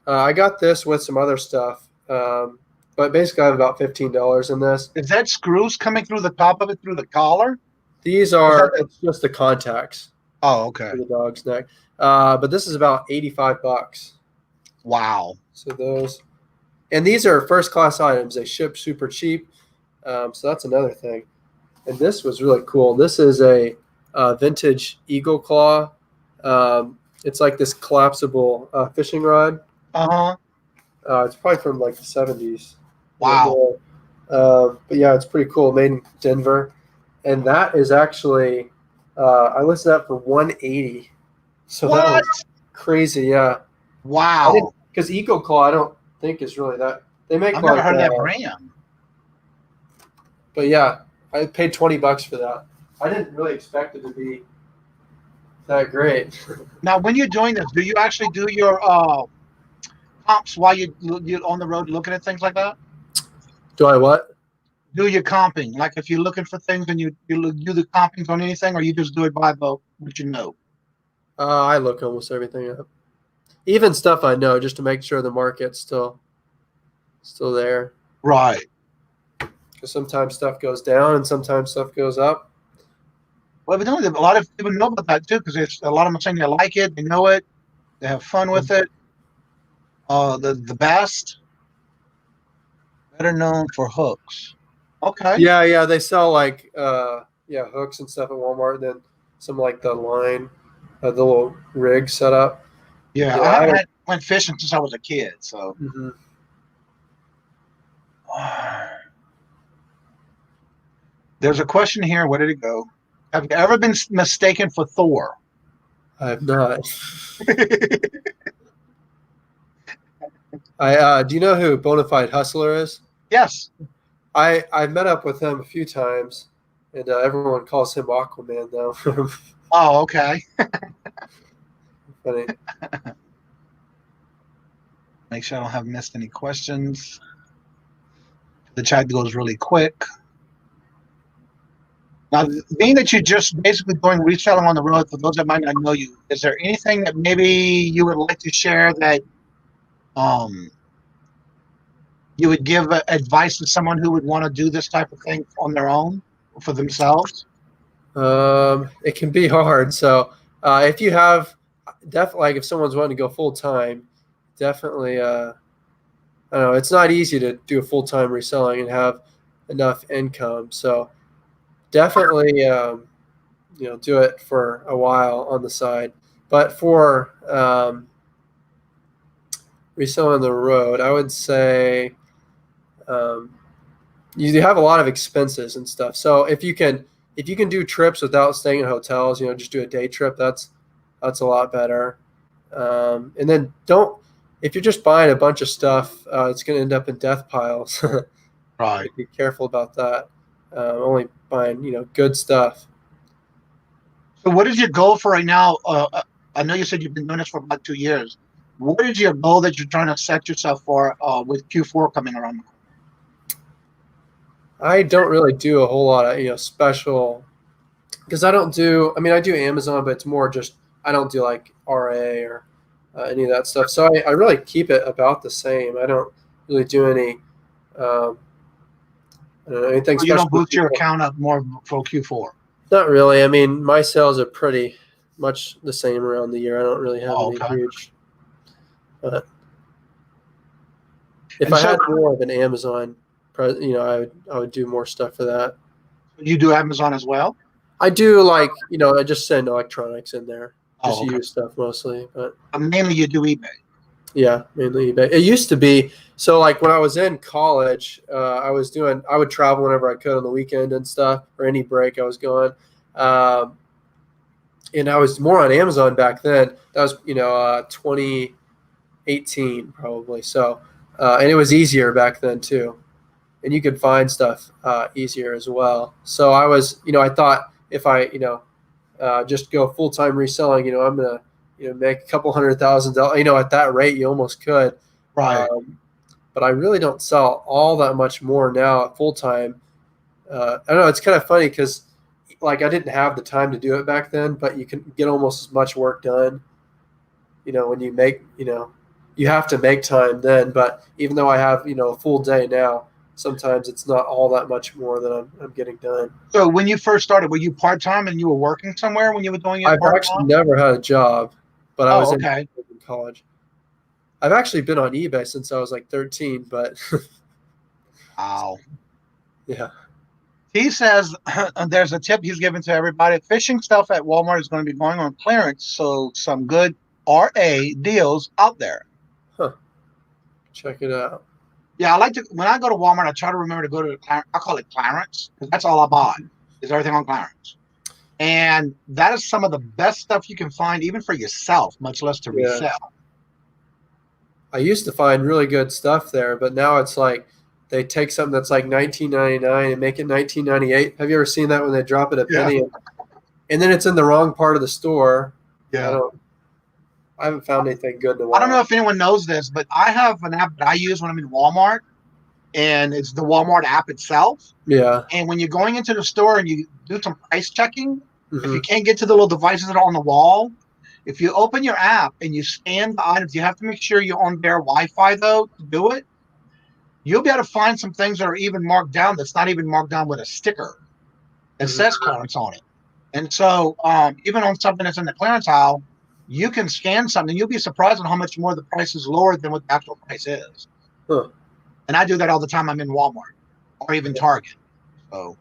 I got this with some other stuff, but basically I have about $15 in this. Is that screws coming through the top of it through the collar? These are it's just the contacts Oh, okay. for the dog's neck. But this is about $85. Wow. So those, and these are first class items. They ship super cheap. So that's another thing. And this was really cool. This is a vintage Eagle Claw. It's like this collapsible fishing rod. Uh-huh. It's probably from like the 70s. Wow. But yeah, it's pretty cool. Made in Denver. And that is actually, I listed that for $180. So What? that was crazy. Yeah. Wow. Because Eagle Claw, I don't think is really that. They make I've like, never heard of that brand. But yeah, I paid $20 for that. I didn't really expect it to be that great. Now, when you're doing this, do you actually do your comps while you're on the road looking at things like that? Do I what? Do your comping, like if you're looking for things and you do the compings on anything, or you just do it by what you know? I look almost everything up, even stuff I know, just to make sure the market's still there. Right. Because sometimes stuff goes down and sometimes stuff goes up. Well, evidently, a lot of people know about that too, because it's a lot of them saying they like it, they know it, they have fun with it. The best, better known for hooks. Okay. Yeah, they sell like hooks and stuff at Walmart. And then some like the line, the little rig set up. Yeah, I haven't went fishing since I was a kid, so. Mm-hmm. There's a question here. Where did it go? Have you ever been mistaken for Thor? I have not. Do you know who Bonafide Hustler is? Yes. I met up with him a few times, and everyone calls him Aquaman though. Oh, okay. Funny. Make sure I don't have missed any questions. The chat goes really quick. Now, being that you're just basically doing reselling on the road, for those that might not know you, is there anything that maybe you would like to share that you would give advice to someone who would want to do this type of thing on their own for themselves? It can be hard. So if you have definitely, like if someone's wanting to go full time, definitely, I don't know, it's not easy to do a full time reselling and have enough income. So definitely, do it for a while on the side. But for reselling on the road, I would say you have a lot of expenses and stuff. So if you can do trips without staying in hotels, just do a day trip. That's a lot better. And then if you're just buying a bunch of stuff, it's going to end up in death piles. Right. Be careful about that. Only buying, good stuff. So what is your goal for right now? I know you said you've been doing this for about 2 years. What is your goal that you're trying to set yourself for with Q4 coming around? I don't really do a whole lot of, special, because I do Amazon, but it's more just, I don't do like RA or any of that stuff. So I really keep it about the same. I don't really do any, anything special. You don't boost your account up more for Q4? Not really. I mean, my sales are pretty much the same around the year. I don't really have any huge. If I had more of an Amazon I would do more stuff for that. You do Amazon as well? I do I just send electronics in there, just Oh, okay. used stuff mostly, but Mainly you do eBay. yeah, mainly eBay. It used to be so when I was in college, I would travel whenever I could on the weekend and stuff, or any break I was going. Um, and I was more on Amazon back then. That was 2018 probably. So and it was easier back then too, and you could find stuff easier as well. So I thought if I just go full time reselling, I'm gonna make a couple $100,000. At that rate, you almost could. Right. But I really don't sell all that much more now at full time. I don't know. It's kind of funny because I didn't have the time to do it back then, but you can get almost as much work done. When you make, you have to make time then. But even though I have, a full day now, sometimes it's not all that much more that I'm getting done. So when you first started, were you part-time and you were working somewhere when you were doing it I've actually part-time? never had a job, but I was Oh, in okay. college. I've actually been on eBay since I was 13, but Wow. yeah. He says there's a tip he's given to everybody. Fishing stuff at Walmart is going to be going on clearance, so some good RA deals out there. Huh. Check it out. Yeah, I like to, when I go to Walmart, I try to remember to go to, I call it clearance, because that's all I buy, is everything on clearance. And that is some of the best stuff you can find, even for yourself, much less to Yeah. resell. I used to find really good stuff there, but now it's they take something that's $19.99 and make it $19.98. Have you ever seen that when they drop it a penny? Yeah. And then it's in the wrong part of the store. Yeah. I haven't found anything good in a while. I don't know if anyone knows this, but I have an app that I use when I'm in Walmart, and it's the Walmart app itself. Yeah. And when you're going into the store and you do some price checking, Mm-hmm. if you can't get to the little devices that are on the wall, if you open your app and you scan the items, you have to make sure you're on their Wi-Fi though to do it. You'll be able to find some things that are even marked down that's not even marked down with a sticker that says clearance on it. And so even on something that's in the clearance aisle, you can scan something. You'll be surprised on how much more the price is lower than what the actual price is. Huh. And I do that all the time. I'm in Walmart or even Target. So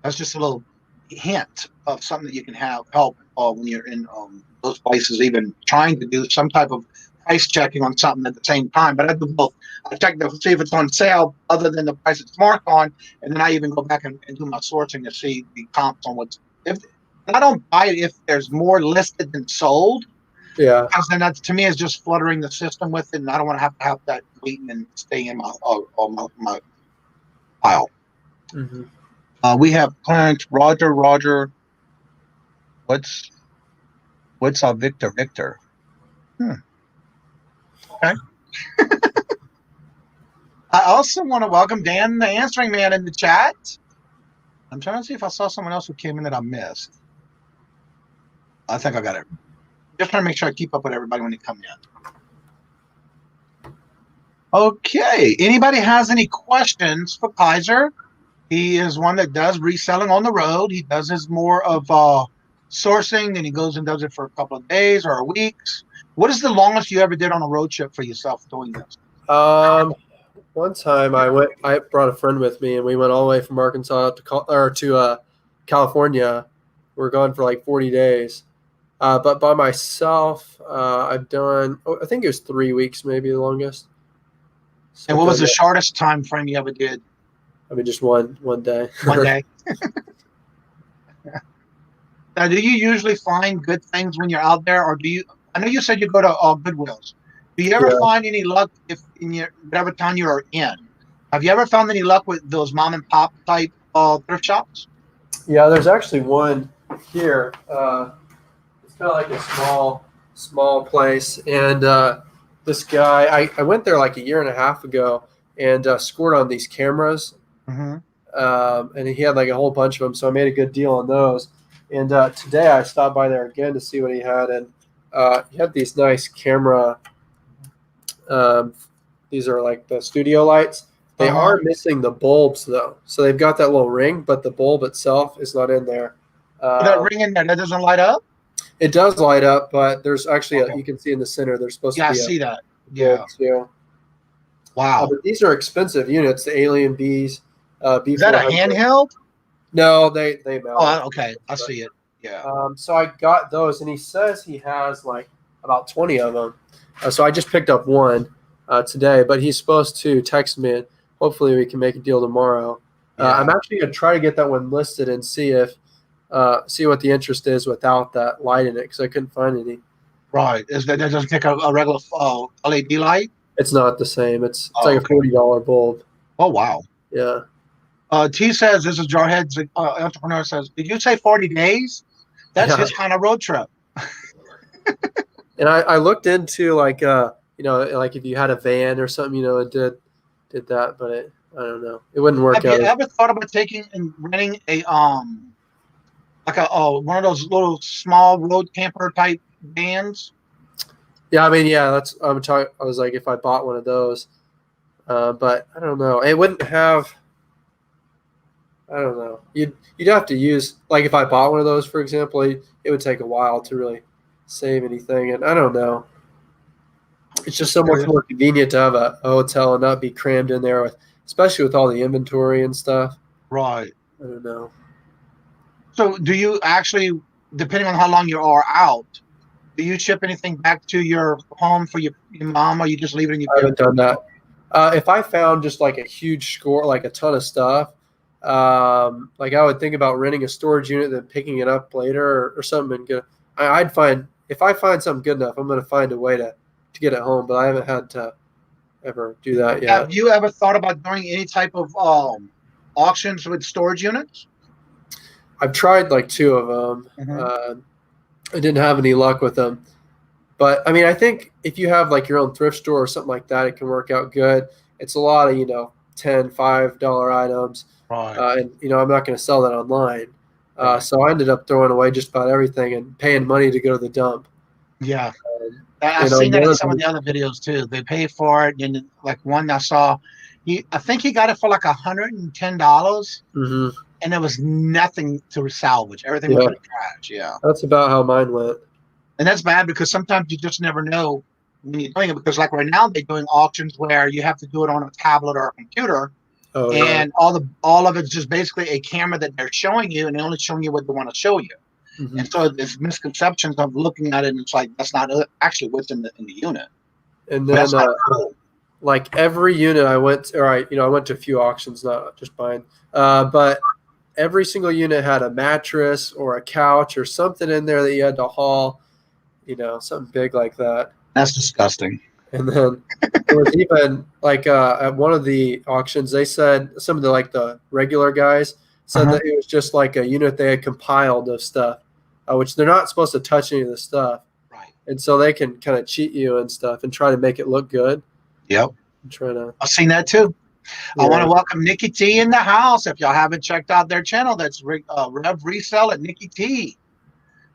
that's just a little hint of something that you can have help when you're in those places, even trying to do some type of price checking on something at the same time. But I do both. I check to see if it's on sale other than the price it's marked on, and then I even go back and do my sourcing to see the comps on what's. If I don't buy it if there's more listed than sold. Yeah. Because then that to me is just fluttering the system with it, and I don't want to have that waiting and staying in my pile. Mm-hmm. We have Clarence, Roger. What's Victor? Okay. I also want to welcome Dan, the answering man, in the chat. I'm trying to see if I saw someone else who came in that I missed. I think I got it. Just trying to make sure I keep up with everybody when they come in. Okay. Anybody has any questions for Kaiser? He is one that does reselling on the road. He does his more of sourcing, and he goes and does it for a couple of days or weeks. What is the longest you ever did on a road trip for yourself doing this? One time I brought a friend with me, and we went all the way from Arkansas to California. We're gone for 40 days. But by myself, I've done, I think it was 3 weeks, maybe the longest. And what was the shortest time frame you ever did? I mean, just one day. 1 day. Now, do you usually find good things when you're out there, or do you? I know you said you go to Goodwills. Do you ever find any luck if in your whatever town you are in? Have you ever found any luck with those mom and pop type thrift shops? Yeah, there's actually one here. It's kind of like a small place, and this guy, I went there a year and a half ago and scored on these cameras. Mm-hmm. And he had a whole bunch of them, so I made a good deal on those. And today I stopped by there again to see what he had, and he had these nice camera. These are the studio lights. They are missing the bulbs though, so they've got that little ring, but the bulb itself is not in there. That ring in there, that doesn't light up? It does light up, but there's actually you can see in the center. There's supposed to be. I see that. Yeah. Too. Wow. But these are expensive units, the Alien Bees, Is that a B400. handheld? No, they mount it. Okay. I see it. Yeah. So I got those, and he says he has like about 20 of them. So I just picked up one today, but he's supposed to text me, and hopefully we can make a deal tomorrow. Yeah. I'm actually gonna try to get that one listed and see what the interest is without that light in it, because I couldn't find any. Right. That doesn't take a regular LED light? It's not the same. It's like a Okay. $40 bulb. Oh, wow. Yeah. T says, this is Jarhead's entrepreneur says, did you say 40 days? That's Yeah. his kind of road trip. And I looked into like like if you had a van or something, it did that, but I don't know. It wouldn't work Have out. you ever thought about taking and renting a like a one of those little small road camper type vans? Yeah, I mean, yeah, that's I'm talking. I was like, if I bought one of those, but I don't know. It wouldn't have. I don't know. You'd have to use, like, if I bought one of those, for example, it would take a while to really save anything, and I don't know. It's just so much more convenient to have a hotel and not be crammed in there with, especially with all the inventory and stuff. Right. I don't know. So do you actually, depending on how long you are out, do you ship anything back to your home for your mom, or you just leave it in your I haven't done that. If I found just like a huge score, like a ton of stuff, like I would think about renting a storage unit, then picking it up later or something. And I'd find, if I find something good enough, I'm going to find a way to get it home. But I haven't had to ever do that yet. Have you ever thought about doing any type of auctions with storage units? I've tried like 2 of them. Mm-hmm. I didn't have any luck with them. But I mean, I think if you have like your own thrift store or something like that, it can work out good. It's a lot of, $10, $5 items. Right. And, I'm not going to sell that online. Right. So I ended up throwing away just about everything and paying money to go to the dump. Yeah. I've seen that in some of the other videos too. They pay for it. And like one I saw, I think he got it for like $110. Mm-hmm. And there was nothing to salvage. Everything was in the trash. Yeah. That's about how mine went. And that's bad because sometimes you just never know when you're doing it, because like right now they're doing auctions where you have to do it on a tablet or a computer. Oh, and all of it's just basically a camera that they're showing you, and they're only showing you what they want to show you. Mm-hmm. And so there's misconceptions of looking at it, and it's like that's not actually what's in the unit. And then like every unit I went to, I went to a few auctions, not just buying, but every single unit had a mattress or a couch or something in there that you had to haul, something big like that. That's disgusting. And then there was even like at one of the auctions, they said some of the regular guys said that it was just like a unit they had compiled of stuff, which they're not supposed to touch any of the stuff. Right. And so they can kind of cheat you and stuff and try to make it look good. Yep. I've seen that too. Yeah. I want to welcome Nikki T in the house. If y'all haven't checked out their channel, that's Rev Reseller, Nikki T.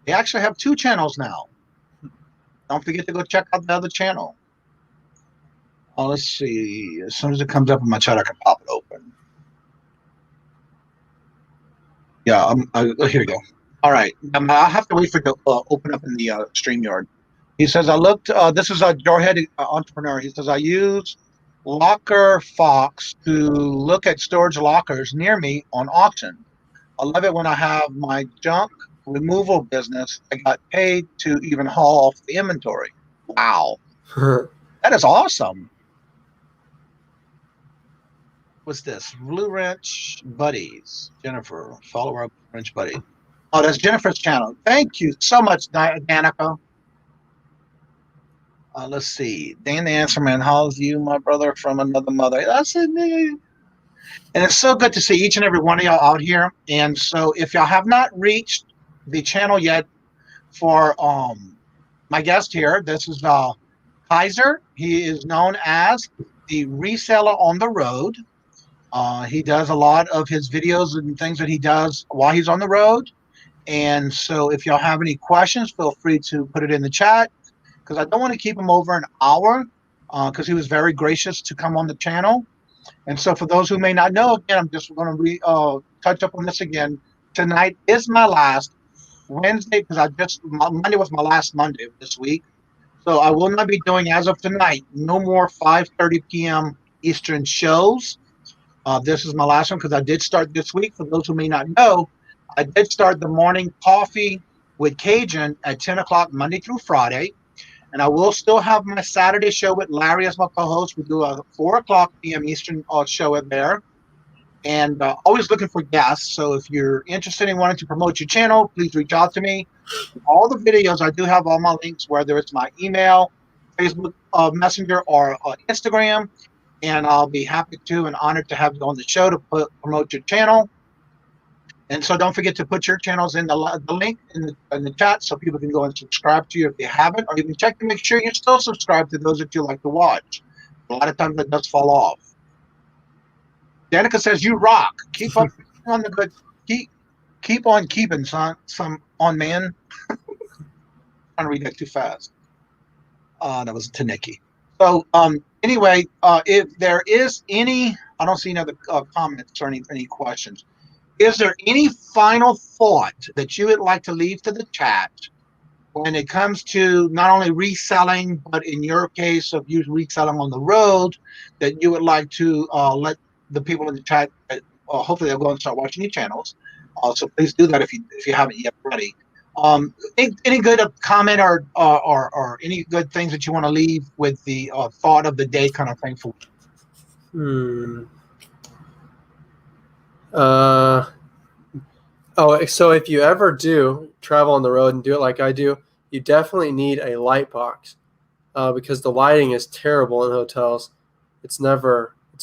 They actually have 2 channels now. Don't forget to go check out the other channel. Oh, let's see. As soon as it comes up in my chat, I can pop it open. Yeah, here we go. All right. I have to wait for it to open up in the StreamYard. He says, I looked, this is a Jarhead entrepreneur. He says, I use Locker Fox to look at storage lockers near me on auction. I love it when I have my junk removal business. I got paid to even haul off the inventory. Wow. That is awesome. What's this? Blue Wrench Buddies. Jennifer, follower of Wrench Buddy. Oh, that's Jennifer's channel. Thank you so much, Danica. Let's see. Dan the Answer Man, how's you, my brother from another mother? That's it. And it's so good to see each and every one of y'all out here. And so if y'all have not reached the channel yet for my guest here, this is Kaiser. He is known as the Reseller on the Road. He does a lot of his videos and things that he does while he's on the road. And so if y'all have any questions, feel free to put it in the chat, because I don't want to keep him over an hour, because he was very gracious to come on the channel. And so for those who may not know, again, I'm just going to touch up on this again. Tonight is my last Wednesday, because Monday was my last Monday of this week. So I will not be doing, as of tonight, no more 5:30 p.m. Eastern shows. This is my last one because I did start this week. For those who may not know, I did start the morning coffee with Kajun at 10 o'clock Monday through Friday. And I will still have my Saturday show with Larry as my co-host. We do a 4 o'clock p.m. Eastern show in there. And always looking for guests. So if you're interested in wanting to promote your channel, please reach out to me. All the videos, I do have all my links, whether it's my email, Facebook Messenger, or Instagram. And I'll be happy to and honored to have you on the show to promote your channel. And so don't forget to put your channels in the link in the chat so people can go and subscribe to you if they haven't, or you can check to make sure you're still subscribed to those that you like to watch. A lot of times that does fall off. Danica says, "You rock. Keep up on the good. Keep on keeping, son. Some on man." I'm trying to read that too fast. That was to Nikki. So anyway, if there is any, I don't see any other comments or any questions. Is there any final thought that you would like to leave to the chat when it comes to not only reselling, but in your case of you reselling on the road, that you would like to let the people in the chat, hopefully they'll go and start watching your channels. So please do that if you haven't yet already. Any good comment or any good things that you want to leave with the thought of the day kind of thing for? So if you ever do travel on the road and do it like I do, you definitely need a light box because the lighting is terrible in hotels. It's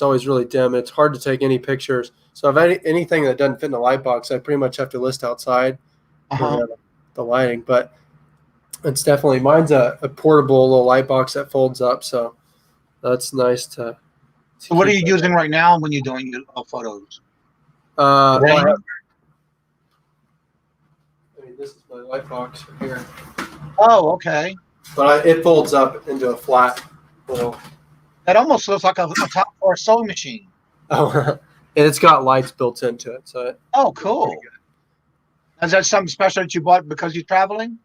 always really dim, and it's hard to take any pictures. So if anything that doesn't fit in the light box, I pretty much have to list outside for the lighting. But it's definitely, mine's a portable little light box that folds up, so that's nice to So what are you using right now when you're doing your photos? This is my light box right here. Oh, okay. But it folds up into a flat little. That almost looks like a top for a sewing machine. Oh, and it's got lights built into it. So. Cool. Is that something special that you bought because you're traveling?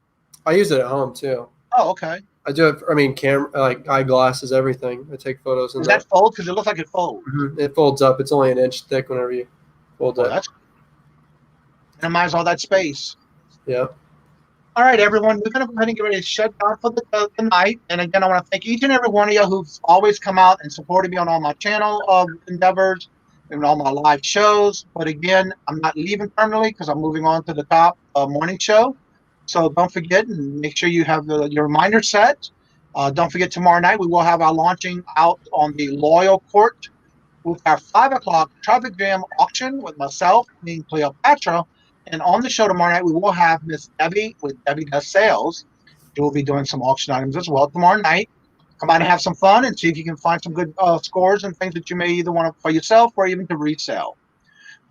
I use it at home too. Oh, okay. I do have, camera, like eyeglasses, everything. I take photos. Does that fold? Because it looks like it folds. Mm-hmm. It folds up. It's only an inch thick whenever you fold it. That's minimize all that space. Yeah. All right, everyone. We're going to go ahead and get ready to shut down for the night. And again, I want to thank each and every one of you who's always come out and supported me on all my channel endeavors and all my live shows. But again, I'm not leaving permanently because I'm moving on to the top morning show. So don't forget and make sure you have your reminder set. Don't forget tomorrow night we will have our launching out on the Loyal Court with our 5 o'clock traffic jam auction with myself, being Cleopatra. And on the show tomorrow night, we will have Miss Debbie with Debbie Does Sales. She will be doing some auction items as well tomorrow night. Come out and have some fun and see if you can find some good scores and things that you may either want for yourself or even to resell.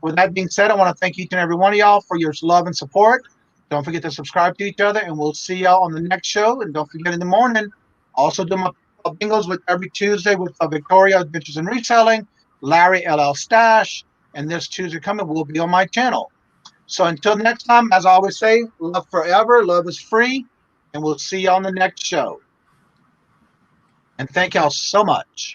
With that being said, I want to thank each and every one of y'all for your love and support. Don't forget to subscribe to each other, and we'll see y'all on the next show. And don't forget in the morning, I also do my bingos with every Tuesday with Victoria Adventures in Reselling, Larry LL Stash, and this Tuesday coming will be on my channel. So until next time, as I always say, love forever, love is free, and we'll see you on the next show. And thank y'all so much.